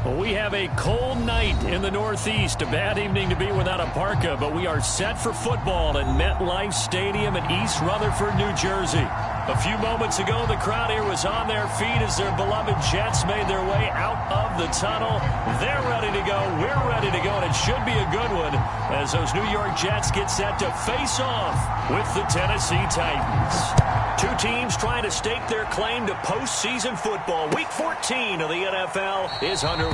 Well, we have a cold night in the Northeast. A bad evening to be without a parka, but we are set for football in MetLife Stadium in East Rutherford, New Jersey. A few moments ago, the crowd here was on their feet as their beloved Jets made their way out of the tunnel. They're ready to go. We're ready to go, and it should be a good one as those New York Jets get set to face off with the Tennessee Titans. Two teams trying to stake their claim to postseason football. Week 14 of the NFL is underway.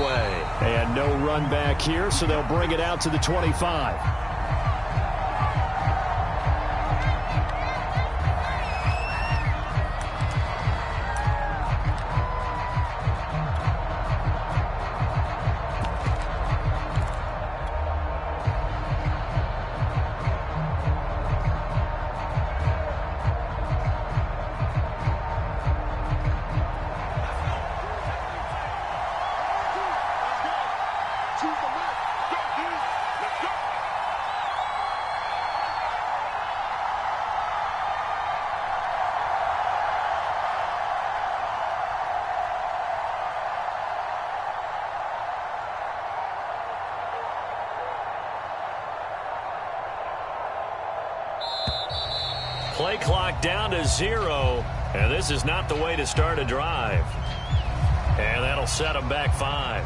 And no run back here, so they'll bring it out to the 25. Play clock down to 0, and this is not the way to start a drive. And that'll set them back 5.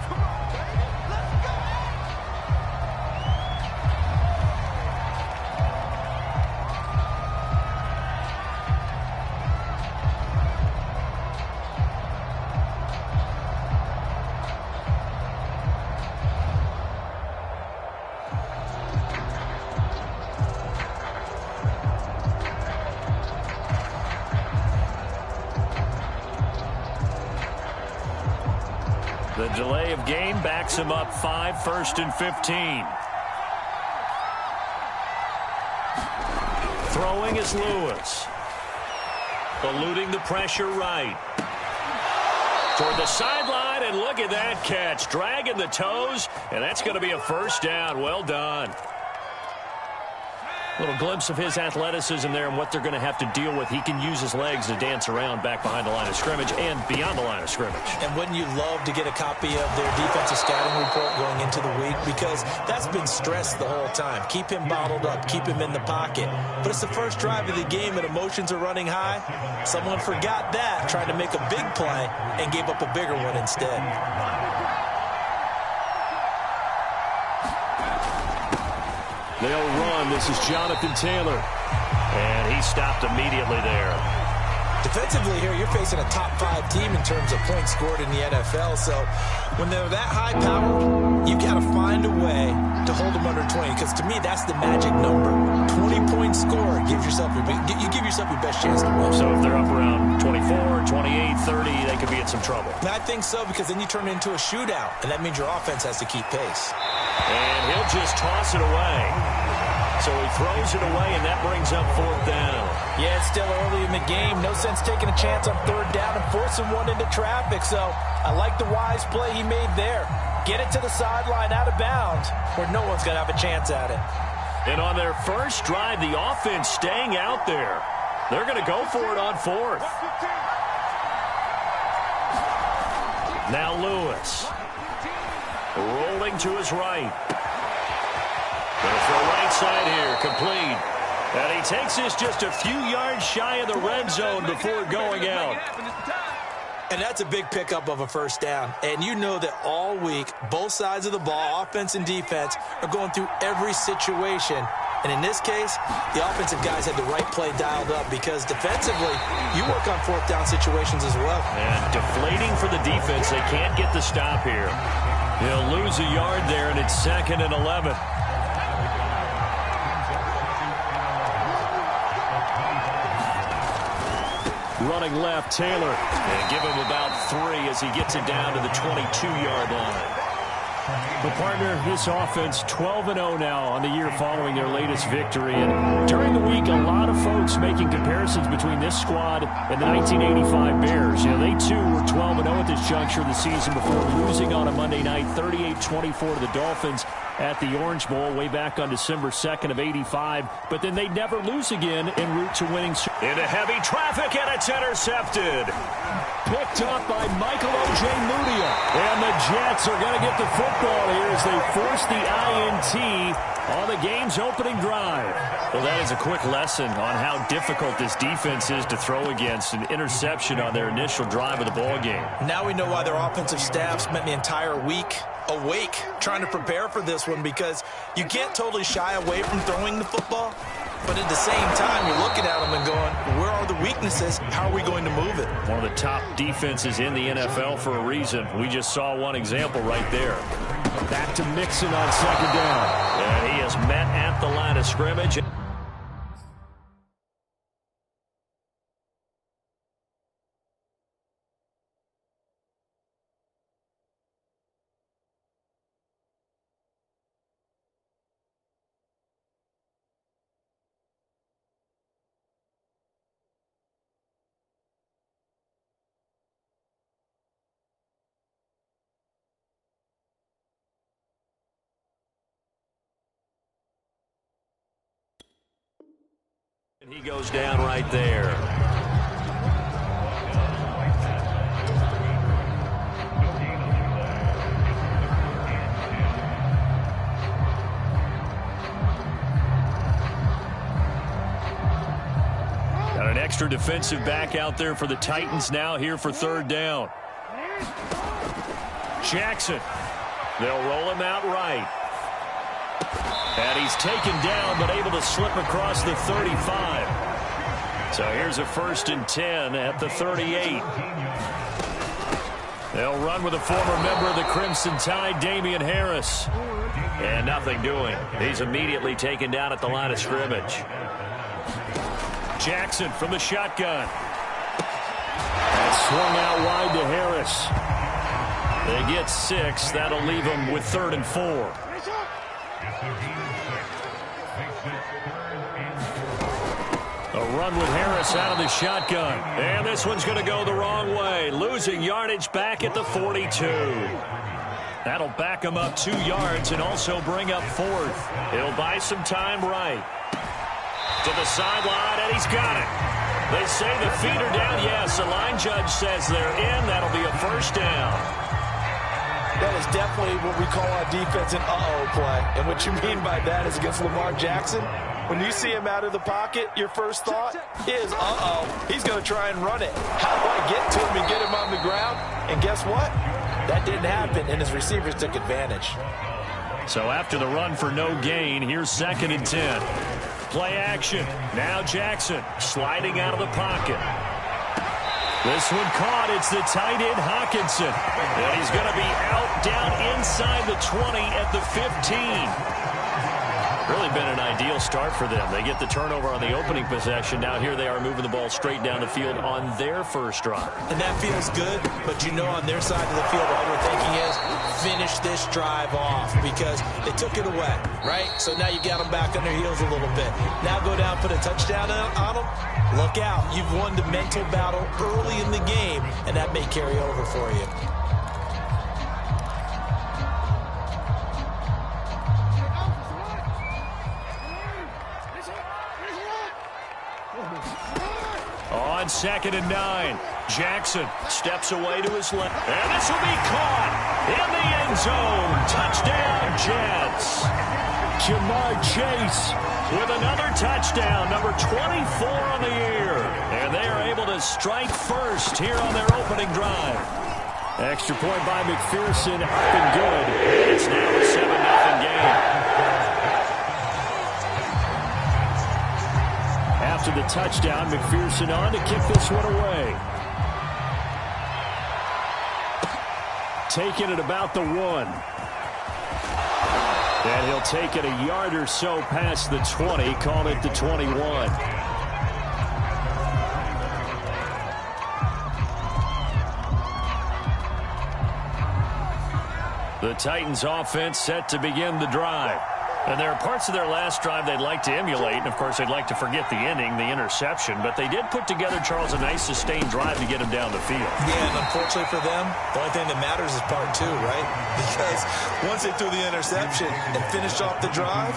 The delay of game backs him up 5, 1st and 15. Throwing is Lewis. Eluding the pressure right. Toward the sideline, and look at that catch. Dragging the toes, and that's going to be a first down. Well done. Little glimpse of his athleticism there and what they're going to have to deal with. He can use his legs to dance around back behind the line of scrimmage and beyond the line of scrimmage. And wouldn't you love to get a copy of their defensive scouting report going into the week? Because that's been stressed the whole time. Keep him bottled up. Keep him in the pocket. But it's the first drive of the game and emotions are running high. Someone forgot that, tried to make a big play and gave up a bigger one instead. They'll run. This is Jonathan Taylor. And he stopped immediately there. Defensively here, you're facing a top 5 team in terms of points scored in the NFL. So when they're that high-powered, you've got to find a way to hold them under 20. Because to me, that's the magic number. 20-point score gives yourself you give yourself your best chance to win. So if they're up around 24, 28, 30, they could be in some trouble. I think so, because then you turn it into a shootout, and that means your offense has to keep pace. And he'll just toss it away. So he throws it away, and that brings up 4th down. Yeah, it's still early in the game. No sense taking a chance on 3rd down and forcing one into traffic. So I like the wise play he made there. Get it to the sideline out of bounds where no one's going to have a chance at it. And on their first drive, the offense staying out there. They're going to go for it on 4th. Now Lewis. Rolling to his right. Going to throw right side here, complete. And he takes this just a few yards shy of the red zone before going out. And that's a big pickup of a first down. And you know that all week, both sides of the ball, offense and defense, are going through every situation. And in this case, the offensive guys had the right play dialed up because defensively, you work on 4th down situations as well. And deflating for the defense. They can't get the stop here. He'll lose a yard there, and it's 2nd and 11. Running left, Taylor. And give him about 3 as he gets it down to the 22-yard line. But, partner, this offense 12-0 now on the year following their latest victory. And during the week, a lot of folks making comparisons between this squad and the 1985 Bears. You know, they, too, were 12-0 at this juncture of the season before losing on a Monday night, 38-24 to the Dolphins at the Orange Bowl way back on December 2nd of '85. But then they'd never lose again en route to winning. Into heavy traffic, and it's intercepted. Picked up by Michael O.J. Mudia. And the Jets are going to get the football here as they force the INT on the game's opening drive. Well, that is a quick lesson on how difficult this defense is to throw against. An interception on their initial drive of the ball game. Now we know why their offensive staff spent the entire week awake trying to prepare for this one, because you can't totally shy away from throwing the football, but at the same time you're looking at them and going, where are the weaknesses? How are we going to move it? One of the top defenses in the NFL for a reason. We just saw one example right there. Back to Mixon on second down. And he is met at the line of scrimmage. And he goes down right there. Got an extra defensive back out there for the Titans now here for third down. Jackson. They'll roll him out right. And he's taken down, but able to slip across the 35. So here's a 1st and 10 at the 38. They'll run with a former member of the Crimson Tide, Damian Harris. And nothing doing. He's immediately taken down at the line of scrimmage. Jackson from the shotgun. And swung out wide to Harris. They get 6. That'll leave them with 3rd and 4. A run with Harris out of the shotgun. And this one's going to go the wrong way. Losing yardage back at the 42. That'll back him up 2 yards and also bring up 4th. He'll buy some time right. To the sideline, and he's got it. They say the feet are down. Yes, the line judge says they're in. That'll be a 1st down. That is definitely what we call our defense an uh-oh play. And what you mean by that is against Lamar Jackson, when you see him out of the pocket, your first thought is, uh-oh, he's going to try and run it. How do I get to him and get him on the ground? And guess what? That didn't happen, and his receivers took advantage. So after the run for no gain, here's 2nd and 10. Play action. Now Jackson sliding out of the pocket. This one caught. It's the tight end, Hockenson. And he's going to be out down inside the 20 at the 15. Really been an ideal start for them. They get the turnover on the opening possession. Now here they are moving the ball straight down the field on their first drive. And that feels good, but you know on their side of the field all they're thinking is finish this drive off because they took it away, right? So now you got them back on their heels a little bit. Now go down, put a touchdown on them. Look out. You've won the mental battle early in the game, and that may carry over for you. On 2nd and 9, Jackson steps away to his left. And this will be caught in the end zone. Touchdown, Jets. Jamar Chase with another touchdown, number 24 on the year. And they are able to strike first here on their opening drive. Extra point by McPherson, up and good. It's now a 7-0 game. After the touchdown, McPherson on to kick this one away. Taking it about the 1. And he'll take it a yard or so past the 20, call it the 21. The Titans offense set to begin the drive. And there are parts of their last drive they'd like to emulate. And, of course, they'd like to forget the ending, the interception. But they did put together, Charles, a nice sustained drive to get him down the field. Yeah, and unfortunately for them, the only thing that matters is part 2, right? Because once they threw the interception and finished off the drive,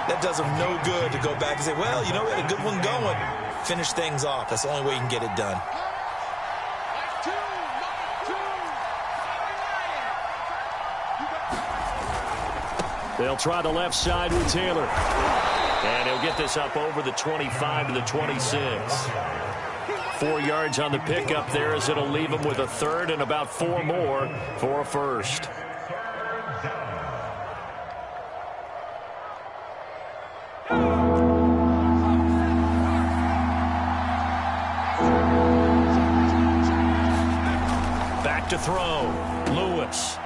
that does them no good to go back and say, well, you know, we had a good one going. Finish things off. That's the only way you can get it done. They'll try the left side with Taylor. And he'll get this up over the 25 to the 26. 4 yards on the pickup there as it'll leave him with a third and about 4 more for a first. Back to throw. Lewis.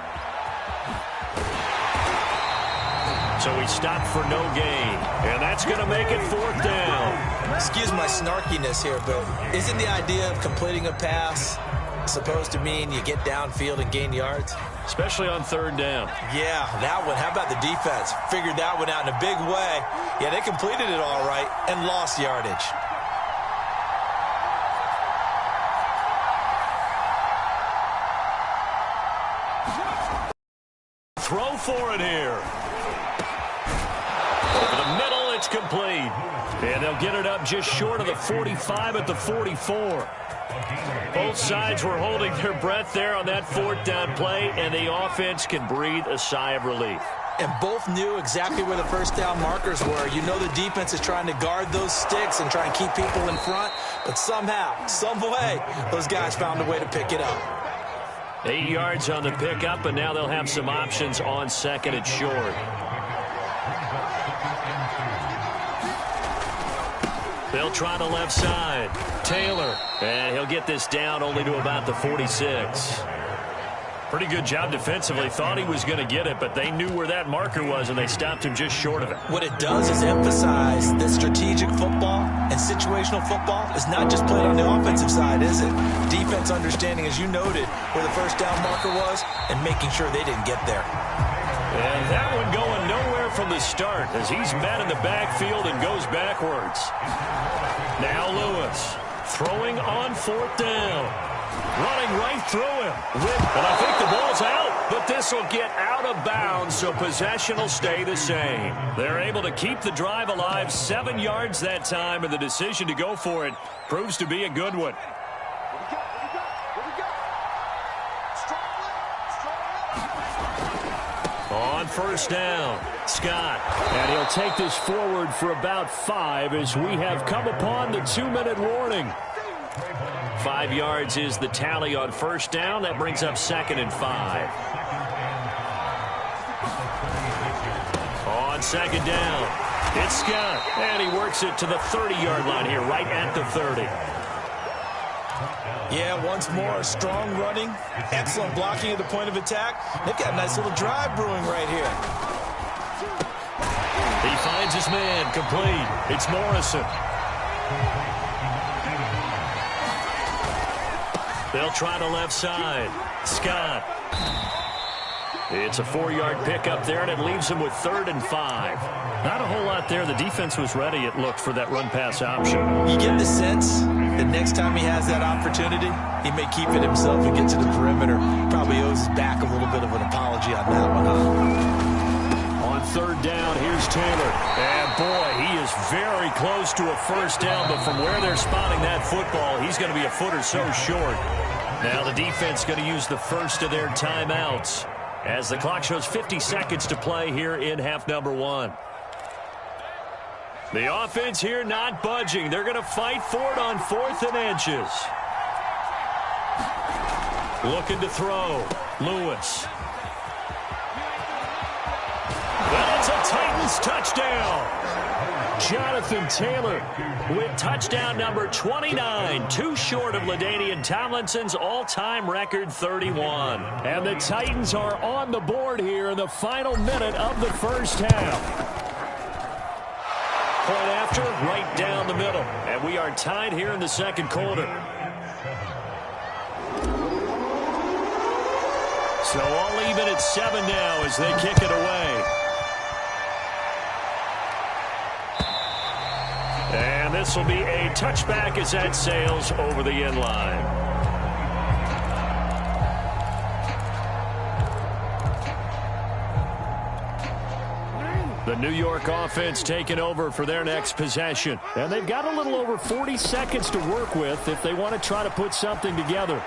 So he stopped for no gain. And that's going to make it 4th down. Excuse my snarkiness here, but isn't the idea of completing a pass supposed to mean you get downfield and gain yards? Especially on 3rd down. Yeah, that one. How about the defense? Figured that one out in a big way. Yeah, they completed it all right and lost yardage. Throw for it here. Over the middle, it's complete. And they'll get it up just short of the 45 at the 44. Both sides were holding their breath there on that 4th down play, and the offense can breathe a sigh of relief. And both knew exactly where the 1st down markers were. You know the defense is trying to guard those sticks and try and keep people in front, but somehow, some way, those guys found a way to pick it up. 8 yards on the pickup, and now they'll have some options on 2nd and short. They'll try the left side. Taylor. And he'll get this down only to about the 46. Pretty good job defensively. Thought he was going to get it, but they knew where that marker was, and they stopped him just short of it. What it does is emphasize that strategic football and situational football is not just played on the offensive side, is it? Defense understanding, as you noted, where the 1st down marker was and making sure they didn't get there. And that one going nowhere from the start as he's met in the backfield and goes backwards. Now Lewis throwing on 4th down. Running right through him. And I think the ball's out, but this will get out of bounds, so possession will stay the same. They're able to keep the drive alive, 7 yards that time, and the decision to go for it proves to be a good one. On 1st down, Scott. And he'll take this forward for about 5 as we have come upon the 2-minute warning. 5 yards is the tally on 1st down. That brings up 2nd and 5. On 2nd down, it's Scott. And he works it to the 30-yard line here, right at the 30. Yeah, once more, strong running, excellent blocking at the point of attack. They've got a nice little drive brewing right here. He finds his man, complete. It's Morrison. They'll try the left side. Scott. It's a 4-yard pickup there, and it leaves him with 3rd and 5. Not a whole lot there. The defense was ready, it looked, for that run-pass option. You get the sense that next time he has that opportunity, he may keep it himself and get to the perimeter. Probably owes his back a little bit of an apology on that one, huh? On 3rd down, here's Taylor. And, boy, he is very close to a 1st down, but from where they're spotting that football, he's going to be a foot or so short. Now the defense going to use the first of their timeouts as the clock shows 50 seconds to play here in half number 1. The offense here not budging. They're going to fight for it on 4th and inches. Looking to throw. Lewis. Well, it's a Titans touchdown. Jonathan Taylor with touchdown number 29, too short of LaDainian Tomlinson's all-time record 31. And the Titans are on the board here in the final minute of the 1st half. Point after, right down the middle. And we are tied here in the 2nd quarter. So all even at 7 now as they kick it away. And this will be a touchback as that sails over the end line. The New York offense taking over for their next possession. And they've got a little over 40 seconds to work with if they want to try to put something together.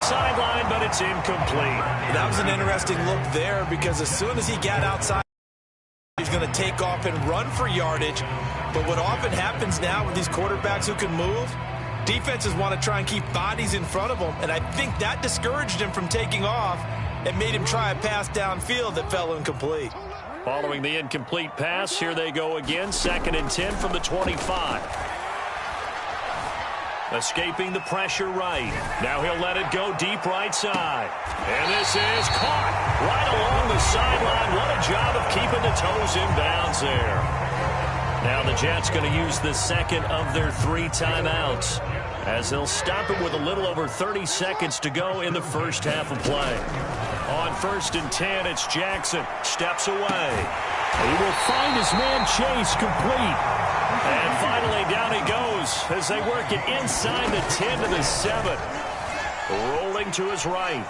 Sideline, but and it's incomplete. That was an interesting look there because as soon as he got outside, he's going to take off and run for yardage. But what often happens now with these quarterbacks who can move, defenses want to try and keep bodies in front of them, and I think that discouraged him from taking off and made him try a pass downfield that fell incomplete. Following the incomplete pass, here they go again, 2nd and 10 from the 25. Escaping the pressure right. Now he'll let it go deep right side. And this is caught right along the sideline. What a job of keeping the toes in bounds there. Now the Jets going to use the second of their 3 timeouts as they'll stop it with a little over 30 seconds to go in the first half of play. On 1st and 10, it's Jackson. Steps away. He will find his man Chase complete. And finally, down he goes as they work it inside the 10 to the 7. Rolling to his right.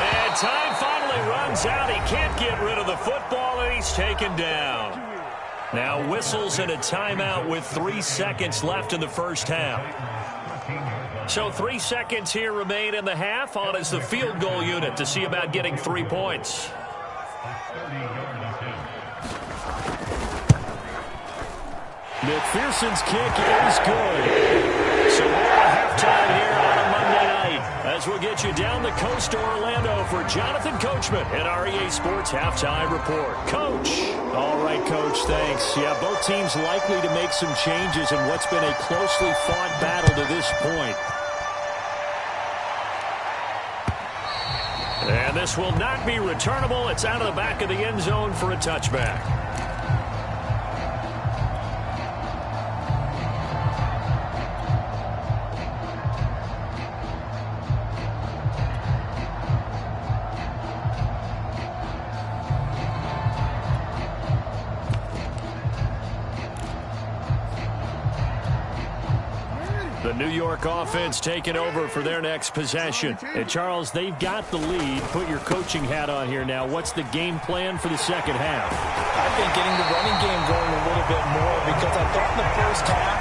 And time finally runs out. He can't get rid of the football, and he's taken down. Now whistles and a timeout with 3 seconds left in the first half. So 3 seconds here remain in the half. On is the field goal unit to see about getting 3 points. McPherson's kick is good. So we're at halftime here on a Monday night as we'll get you down the coast to Orlando for Jonathan Coachman and our EA Sports Halftime Report. Coach. All right, Coach, thanks. Yeah, both teams likely to make some changes in what's been a closely fought battle to this point. And this will not be returnable. It's out of the back of the end zone for a touchback. The New York offense taking over for their next possession. And, Charles, they've got the lead. Put your coaching hat on here now. What's the game plan for the second half? I think getting the running game going a little bit more because I thought in the first half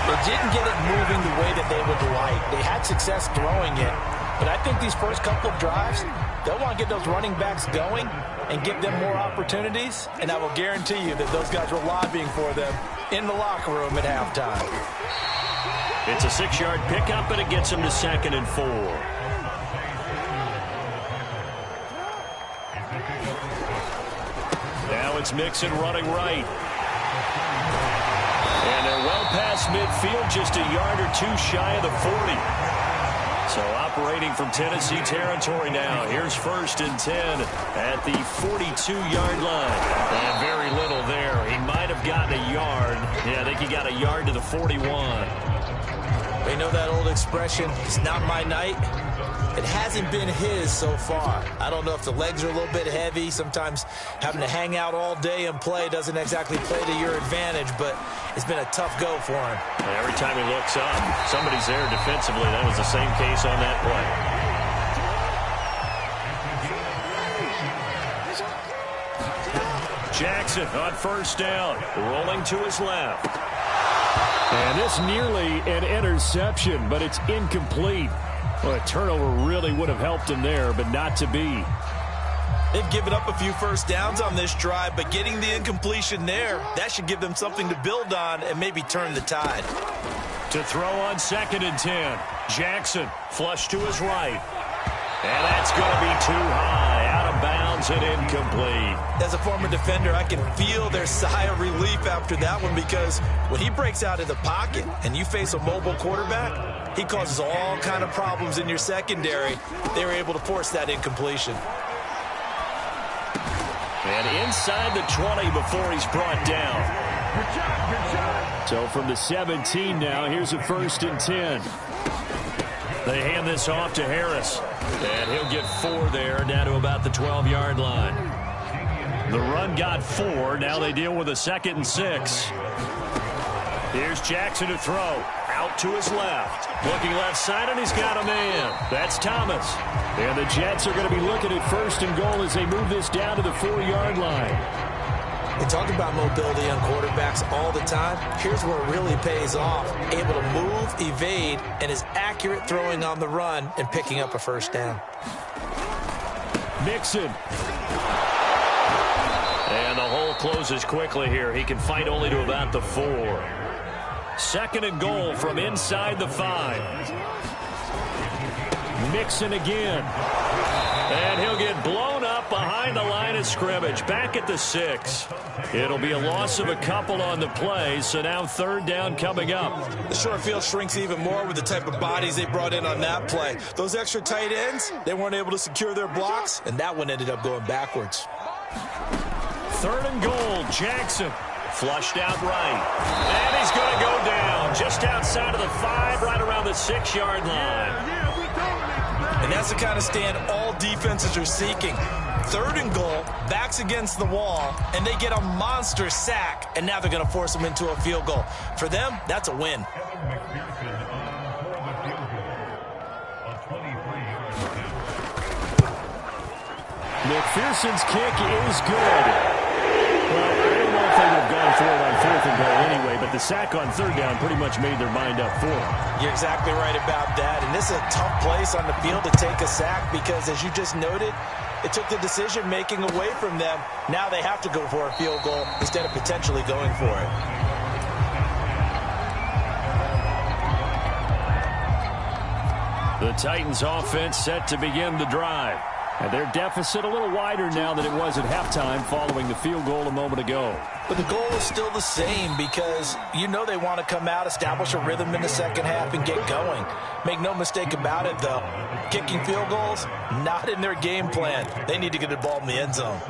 they didn't get it moving the way that they would like. They had success throwing it, but I think these first couple of drives, they'll want to get those running backs going and give them more opportunities, and I will guarantee you that those guys were lobbying for them in the locker room at halftime. It's a 6-yard pickup, and it gets him to 2nd and 4. Now it's Mixon running right. And they're well past midfield, just a yard or 2 shy of the 40. So operating from Tennessee territory now. Here's 1st and 10 at the 42-yard line. And very little there. He might have gotten a yard. Yeah, I think he got a yard to the 41. They know that old expression, it's not my night. It hasn't been his so far. I don't know if the legs are a little bit heavy. Sometimes having to hang out all day and play doesn't exactly play to your advantage, but it's been a tough go for him. Every time he looks up, somebody's there defensively. That was the same case on that play. Jackson on 1st down, rolling to his left. And this nearly an interception, but it's incomplete. Well, a turnover really would have helped him there, but not to be. They've given up a few first downs on this drive, but getting the incompletion there, that should give them something to build on and maybe turn the tide. To throw on 2nd and 10. Jackson flush to his right. And that's going to be too high, out of bounds and incomplete. As a former defender, I can feel their sigh of relief after that one because when he breaks out of the pocket and you face a mobile quarterback, he causes all kind of problems in your secondary. They were able to force that incompletion. And inside the 20 before he's brought down. So from the 17 now, here's a 1st and 10. They hand this off to Harris. And he'll get 4 there, down to about the 12-yard line. The run got 4. Now they deal with a 2nd and 6. Here's Jackson to throw. Out to his left. Looking left side, and he's got a man. That's Thomas. And the Jets are going to be looking at 1st and goal as they move this down to the 4-yard line. They talk about mobility on quarterbacks all the time. Here's where it really pays off. Able to move move, evade, and his accurate throwing on the run and picking up a first down. Mixon. And the hole closes quickly here. He can fight only to about the 4. 2nd and goal from inside the 5. Mixon again. And he'll get blown up behind the line of scrimmage. Back at the 6. It'll be a loss of a couple on the play, so now 3rd down coming up. The short field shrinks even more with the type of bodies they brought in on that play. Those extra tight ends, they weren't able to secure their blocks, and that one ended up going backwards. 3rd and goal, Jackson. Flushed out right. And he's going to go down just outside of the 5, right around the 6-yard line. And that's the kind of stand all defenses are seeking. 3rd and goal, backs against the wall, and they get a monster sack, and now they're going to force them into a field goal. For them, that's a win. McPherson's kick is good. Well, I don't know if they would have gone for it on 4th and goal anyway, but the sack on 3rd down pretty much made their mind up for it. You're exactly right about that, and this is a tough place on the field to take a sack because, as you just noted, it took the decision-making away from them. Now they have to go for a field goal instead of potentially going for it. The Titans offense set to begin the drive. And their deficit a little wider now than it was at halftime following the field goal a moment ago. But the goal is still the same because you know they want to come out, establish a rhythm in the second half, and get going. Make no mistake about it, though. Kicking field goals, not in their game plan. They need to get the ball in the end zone.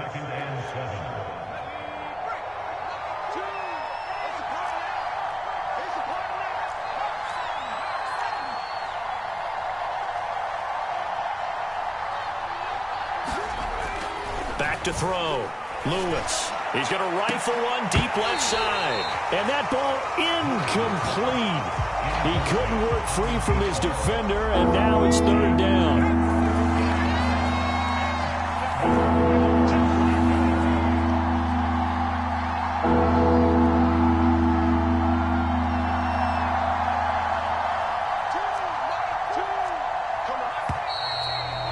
Back to throw. Lewis. He's going to rifle one deep left side. And that ball incomplete. He couldn't work free from his defender, and now it's 3rd down.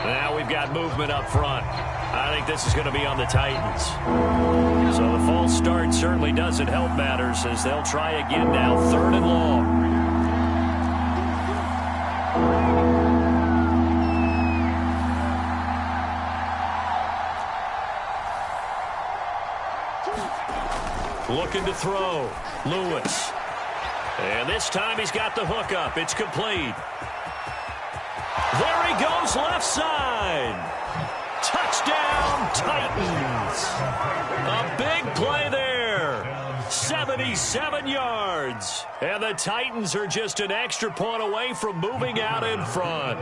Now we've got movement up front. I think this is going to be on the Titans. So the false start certainly doesn't help matters as they'll try again now, 3rd and long. Looking to throw. Lewis. And this time he's got the hook up. It's complete. There he goes left side. Touchdown, Titans. A big play there. 77 yards. And the Titans are just an extra point away from moving out in front.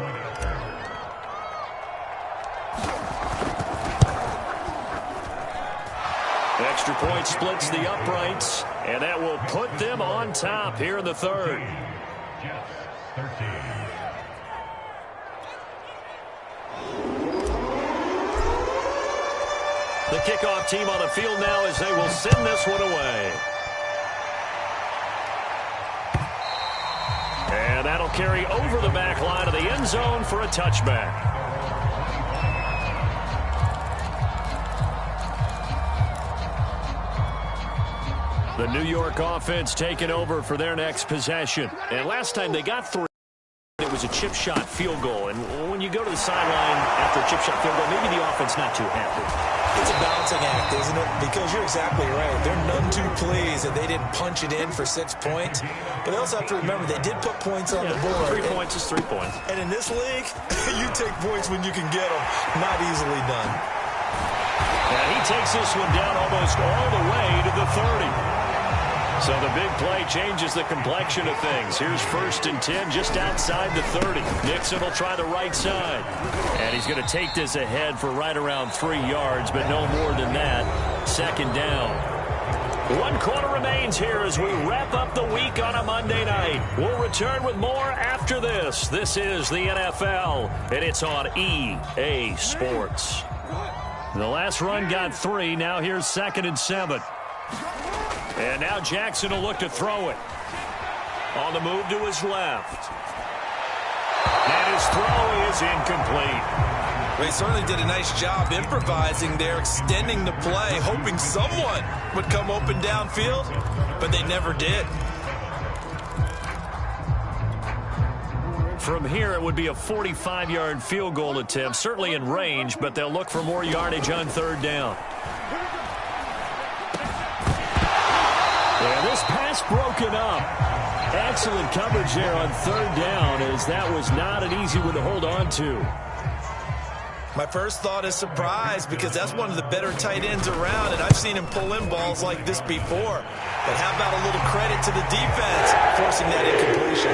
Extra point splits the uprights, and that will put them on top here in the 3rd. The kickoff team on the field now as they will send this one away. And that'll carry over the back line of the end zone for a touchback. The New York offense taking over for their next possession. And last time they got 3. It was a chip shot field goal. And when you go to the sideline after a chip shot field goal, maybe the offense not too happy. It's a balancing act, isn't it? Because you're exactly right. They're none too pleased that they didn't punch it in for 6 points. But they also have to remember they did put points on the board. 3 points is 3 points. And in this league, you take points when you can get them. Not easily done. And he takes this one down almost all the way to the 30. So the big play changes the complexion of things. Here's 1st and 10 just outside the 30. Nixon will try the right side. And he's going to take this ahead for right around 3 yards, but no more than that. 2nd down. 1 quarter remains here as we wrap up the week on a Monday night. We'll return with more after this. This is the NFL, and it's on EA Sports. The last run got 3. Now here's 2nd and 7. And now Jackson will look to throw it. On the move to his left. And his throw is incomplete. Well, he certainly did a nice job improvising there, extending the play, hoping someone would come open downfield, but they never did. From here, it would be a 45-yard field goal attempt, certainly in range, but they'll look for more yardage on third down. Yeah, this pass broken up. Excellent coverage there on third down, as that was not an easy one to hold on to. My first thought is surprise, because that's one of the better tight ends around, and I've seen him pull in balls like this before. But how about a little credit to the defense forcing that incompletion?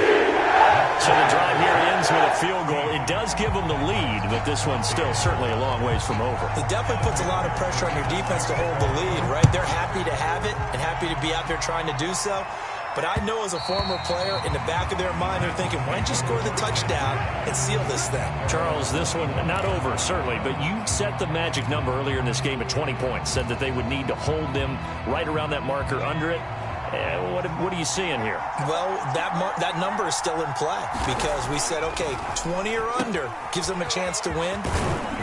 So the drive here ends with a field goal. It does give them the lead, but this one's still certainly a long ways from over. It definitely puts a lot of pressure on your defense to hold the lead, right? They're happy to have it and happy to be out there trying to do so. But I know as a former player, in the back of their mind, they're thinking, why don't you score the touchdown and seal this thing? Charles, this one not over, certainly, but you set the magic number earlier in this game at 20 points, said that they would need to hold them right around that marker under it. What are you seeing here? Well, that number is still in play because we said, okay, 20 or under gives them a chance to win.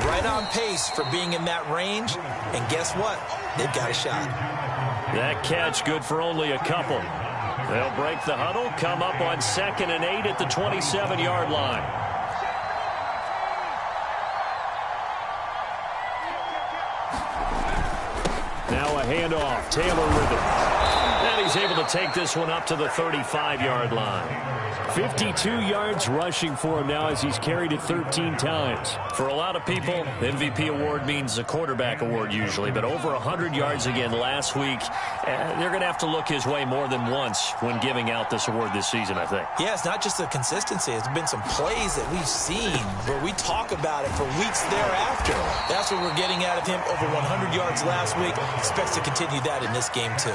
Right on pace for being in that range. And guess what? They've got a shot. That catch good for only a couple. They'll break the huddle, come up on 2nd and 8 at the 27-yard line. Now a handoff. Taylor with it. And he's able to take this one up to the 35-yard line. 52 yards rushing for him now as he's carried it 13 times. For a lot of people, MVP award means a quarterback award usually, but over 100 yards again last week. They're going to have to look his way more than once when giving out this award this season, I think. Yeah, it's not just the consistency. It's been some plays that we've seen where we talk about it for weeks thereafter. That's what we're getting out of him. Over 100 yards last week. Expects to continue that in this game, too.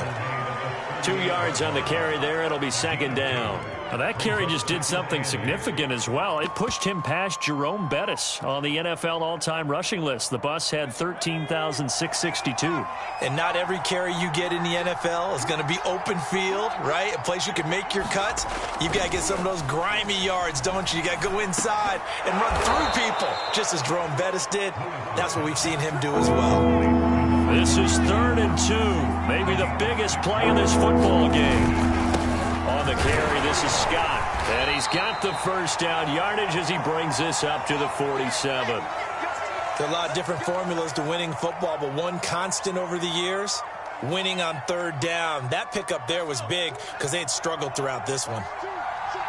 2 yards on the carry there. It'll be 2nd down. Now that carry just did something significant as well. It pushed him past Jerome Bettis on the NFL all-time rushing list. The bus had 13,662. And not every carry you get in the NFL is going to be open field, right? A place you can make your cuts. You've got to get some of those grimy yards, don't you? You got to go inside and run through people, just as Jerome Bettis did. That's what we've seen him do as well. This is 3rd and 2. Maybe the biggest play in this football game. On the carry, this is Scott. And he's got the first down yardage as he brings this up to the 47. There are a lot of different formulas to winning football, but one constant over the years, winning on 3rd down. That pickup there was big because they had struggled throughout this one.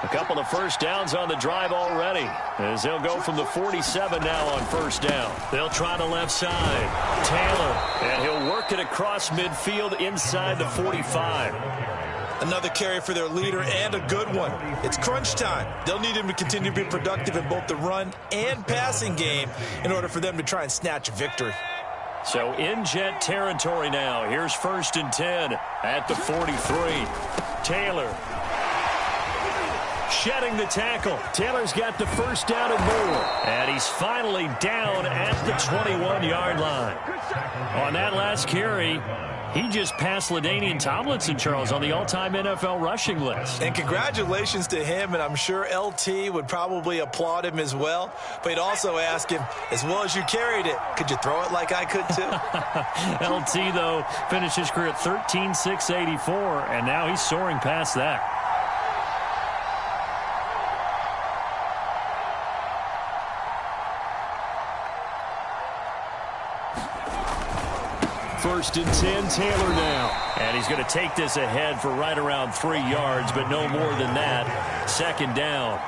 A couple of first downs on the drive already as they'll go from the 47 now on 1st down. They'll try the left side. Taylor, and he'll work it across midfield inside the 45. Another carry for their leader and a good one. It's crunch time. They'll need him to continue to be productive in both the run and passing game in order for them to try and snatch a victory. So in Jet territory now. Here's 1st and 10 at the 43. Taylor shedding the tackle. Taylor's got the first down and more. And he's finally down at the 21-yard line. On that last carry, he just passed LaDainian Tomlinson, Charles, on the all-time NFL rushing list. And congratulations to him, and I'm sure LT would probably applaud him as well. But he'd also ask him, as well as you carried it, could you throw it like I could too? LT, though, finished his career at 13,684, and now he's soaring past that. First and 10, Taylor now. And he's going to take this ahead for right around 3 yards, but no more than that. 2nd down.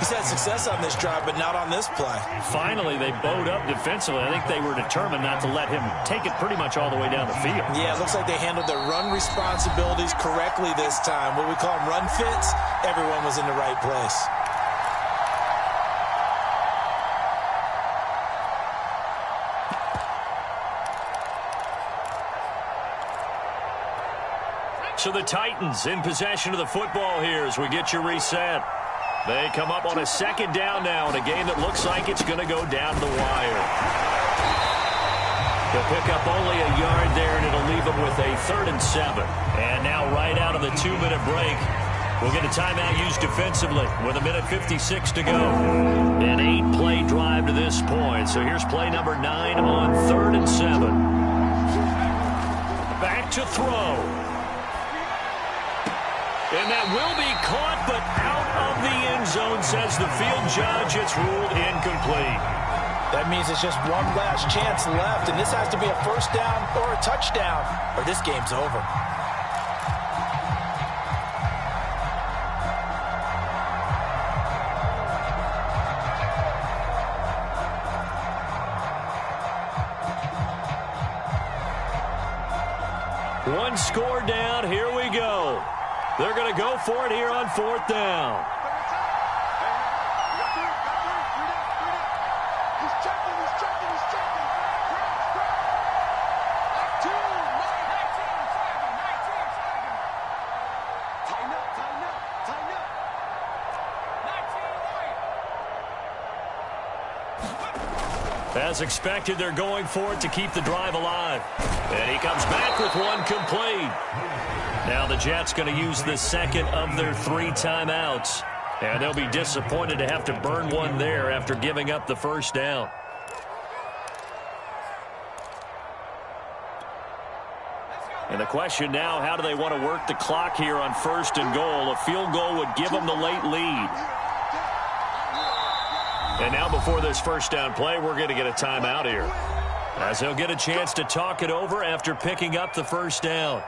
He's had success on this drive, but not on this play. Finally, they bowed up defensively. I think they were determined not to let him take it pretty much all the way down the field. Yeah, it looks like they handled their run responsibilities correctly this time. What we call them run fits, everyone was in the right place. So the Titans in possession of the football here as we get you reset. They come up on a 2nd down now in a game that looks like it's going to go down the wire. They'll pick up only a yard there, and it'll leave them with a 3rd and 7. And now right out of the 2-minute break, We'll get a timeout used defensively with 1:56 to go. An 8-play drive to this point. So here's play number 9 on 3rd and 7. Back to throw. And that will be caught, but out of the end zone, says the field judge. It's ruled incomplete. That means it's just one last chance left, and this has to be a first down or a touchdown, or this game's over. One score down. Here we go. They're going to go for it here on 4th down. As expected, they're going for it to keep the drive alive. And he comes back with one complete. Now the Jets going to use the second of their 3 timeouts. And they'll be disappointed to have to burn one there after giving up the first down. And the question now, how do they want to work the clock here on 1st and goal? A field goal would give them the late lead. And now before this first down play, we're going to get a timeout here, as they'll get a chance to talk it over after picking up the first down.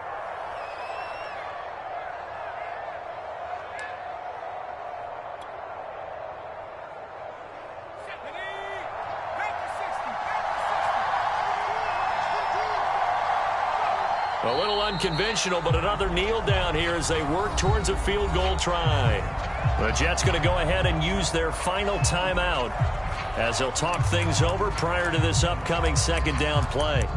A little unconventional, but another kneel down here as they work towards a field goal try. The Jets going to go ahead and use their final timeout as they'll talk things over prior to this upcoming second down play.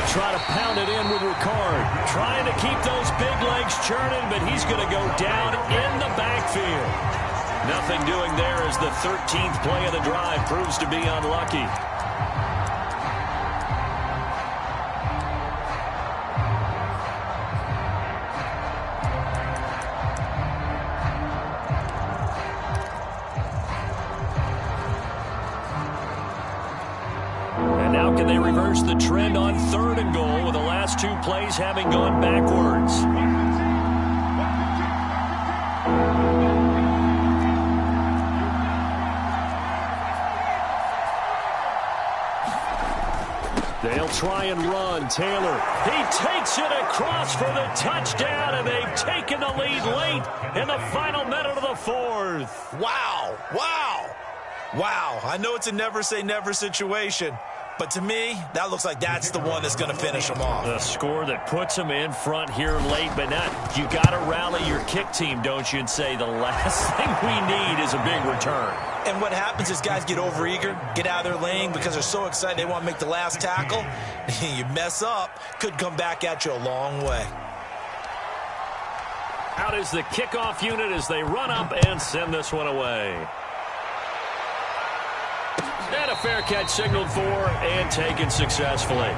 Try to pound it in with Ricard. Trying to keep those big legs churning, but he's going to go down in the backfield. Nothing doing there as the 13th play of the drive proves to be unlucky. Can they reverse the trend on 3rd and goal with the last 2 plays having gone backwards? They'll try and run. Taylor, he takes it across for the touchdown, and they've taken the lead late in the final minute of the 4th. Wow, wow, wow. I know it's a never say never situation, but to me, that looks like that's the one that's going to finish them off. The score that puts them in front here late, but not. You got to rally your kick team, don't you, and say the last thing we need is a big return. And what happens is guys get overeager, get out of their lane because they're so excited they want to make the last tackle. You mess up, could come back at you a long way. Out is the kickoff unit as they run up and send this one away. And a fair catch signaled for and taken successfully.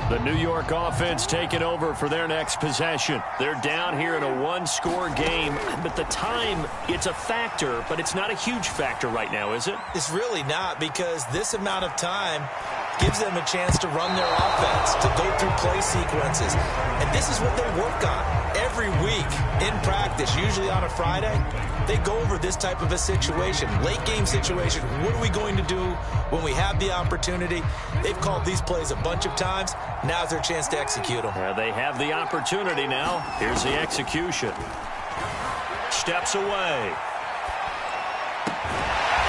The New York offense taking over for their next possession. They're down here in a 1-score game, but the time, it's a factor, but it's not a huge factor right now, is it? It's really not, because this amount of time gives them a chance to run their offense, to go through play sequences. And this is what they work on every week in practice, usually on a Friday. They go over this type of a situation, late game situation. What are we going to do when we have the opportunity? They've called these plays a bunch of times. Now's their chance to execute them. They have the opportunity now. Here's the execution. Steps away.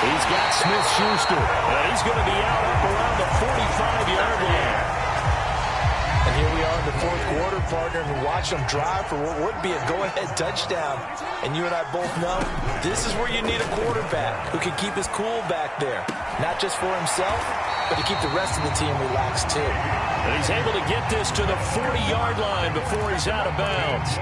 He's got Smith-Schuster. He's going to be out up around the 45-yard line. fourth quarter, partner, and watch them drive for what would be a go-ahead touchdown. And you and I both know this is where you need a quarterback who can keep his cool back there, not just for himself, but to keep the rest of the team relaxed too. And he's able to get this to the 40-yard line before he's out of bounds.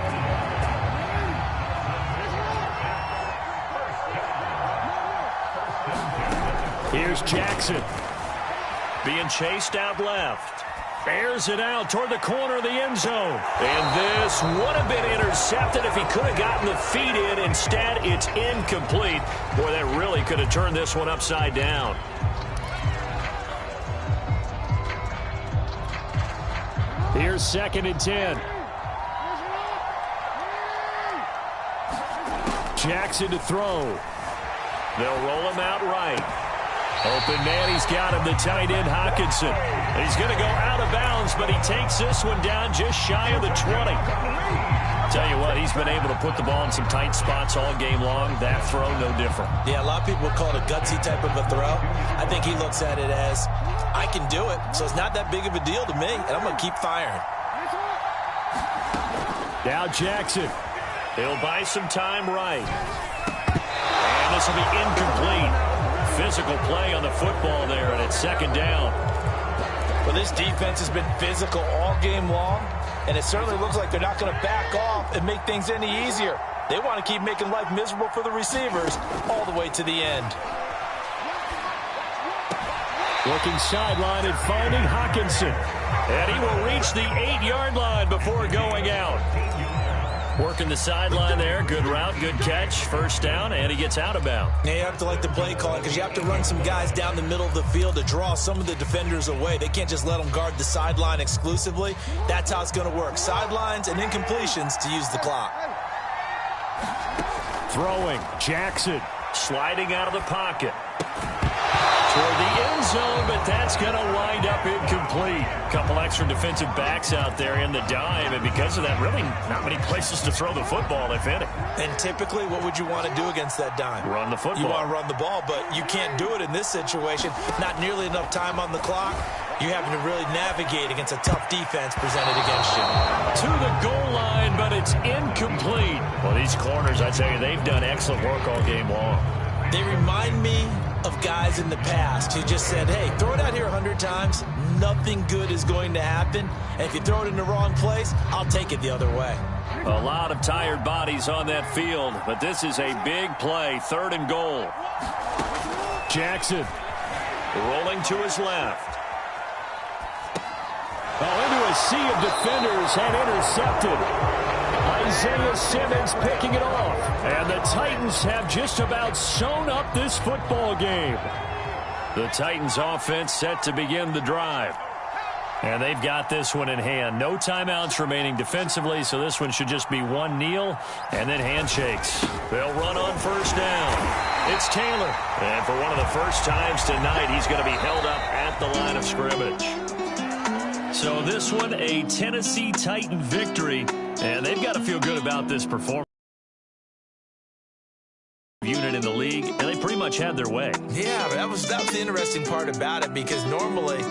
Here's Jackson. Being chased out left. Airs it out toward the corner of the end zone. And this would have been intercepted if he could have gotten the feet in. Instead, it's incomplete. Boy, that really could have turned this one upside down. Here's 2nd and 10. Jackson to throw. They'll roll him out right. Open man, he's got him, the tight end, Hockenson. He's going to go out of bounds, but he takes this one down just shy of the 20. Tell you what, he's been able to put the ball in some tight spots all game long. That throw, no different. Yeah, a lot of people would call it a gutsy type of a throw. I think he looks at it as, I can do it, so it's not that big of a deal to me, and I'm going to keep firing. Now Jackson. He'll buy some time right. And this will be incomplete. Physical play on the football there, and it's 2nd down. Well, this defense has been physical all game long, and it certainly looks like they're not going to back off and make things any easier. They want to keep making life miserable for the receivers all the way to the end. Looking sideline and finding Hockenson. And he will reach the 8-yard line before going out. Working the sideline there. Good route, good catch. 1st down, and he gets out of bounds. Yeah, you have to like the play calling because you have to run some guys down the middle of the field to draw some of the defenders away. They can't just let them guard the sideline exclusively. That's how it's going to work. Sidelines and incompletions to use the clock. Throwing. Jackson sliding out of the pocket. Toward the end zone, but that's going to wind up incomplete. Couple extra defensive backs out there in the dime, and because of that, really not many places to throw the football, if any. And typically, what would you want to do against that dime? Run the football. You want to run the ball, but you can't do it in this situation. Not nearly enough time on the clock. You're having to really navigate against a tough defense presented against you. To the goal line, but it's incomplete. Well, these corners, I tell you, they've done excellent work all game long. They remind me of guys in the past who just said, hey, throw it out here 100 times. Nothing good is going to happen. And if you throw it in the wrong place, I'll take it the other way. A lot of tired bodies on that field, but this is a big play. 3rd and goal. Jackson rolling to his left. Into a sea of defenders and intercepted. Isaiah Simmons picking it off. And the Titans have just about sewn up this football game. The Titans offense set to begin the drive. And they've got this one in hand. No timeouts remaining defensively, so this one should just be one kneel and then handshakes. They'll run on 1st down. It's Taylor. And for one of the first times tonight, he's going to be held up at the line of scrimmage. So this one, a Tennessee Titan victory, and they've got to feel good about this performance. Unit in the league, and they pretty much had their way. Yeah, but that was the interesting part about it, because normally